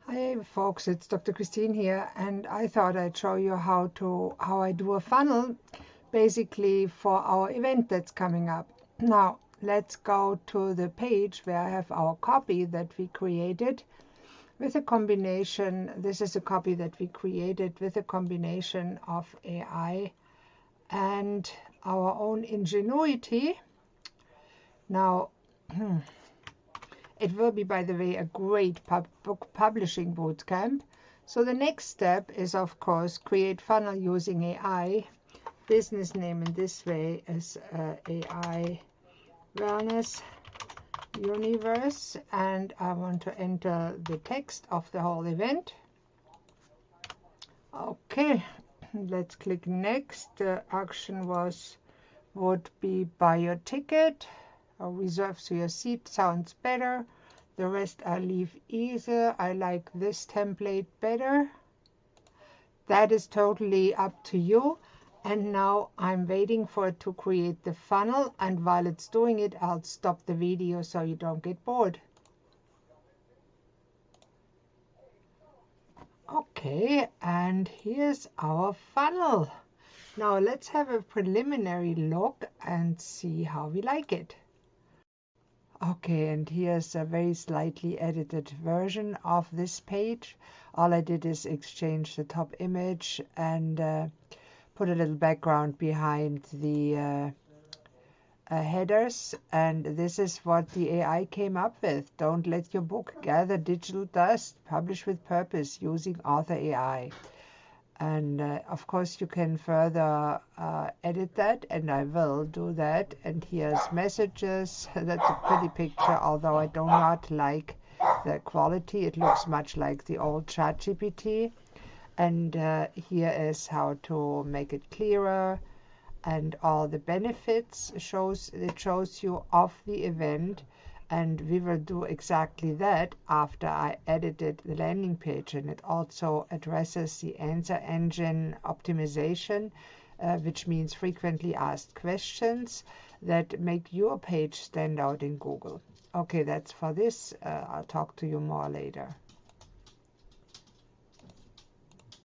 Hi folks, it's Dr. Christine here, and I thought I'd show you how I do a funnel basically for our event that's coming up. Now let's go to the page where I have our copy that we created with a combination. This is a copy that we created with a combination of AI and our own ingenuity. Now it will be, by the way, a great book publishing bootcamp. So the next step is, of course, create funnel using AI. Business name in this way is AI Wellness Universe, and I want to enter the text of the whole event. Okay, let's click next. The action would be buy your ticket or reserve to your seat. Sounds better. The rest I leave easier. I like this template better. That is totally up to you. And now I'm waiting for it to create the funnel, and while it's doing it, I'll stop the video so you don't get bored. Okay, and here's our funnel. Now let's have a preliminary look and see how we like it. Okay, and here's a very slightly edited version of this page. All I did is exchange the top image and put a little background behind the headers, and this is what the AI came up with. Don't let your book gather digital dust. Publish with purpose using author AI. And of course you can further edit that, and I will do that. And here's messages. That's a pretty picture, although I do not like the quality. It looks much like the old chatgpt. And here is how to make it clearer, and all the benefits it shows you of the event. And we will do exactly that after I edited the landing page. And it also addresses the answer engine optimization, which means frequently asked questions that make your page stand out in Google. Okay, that's for this. I'll talk to you more later.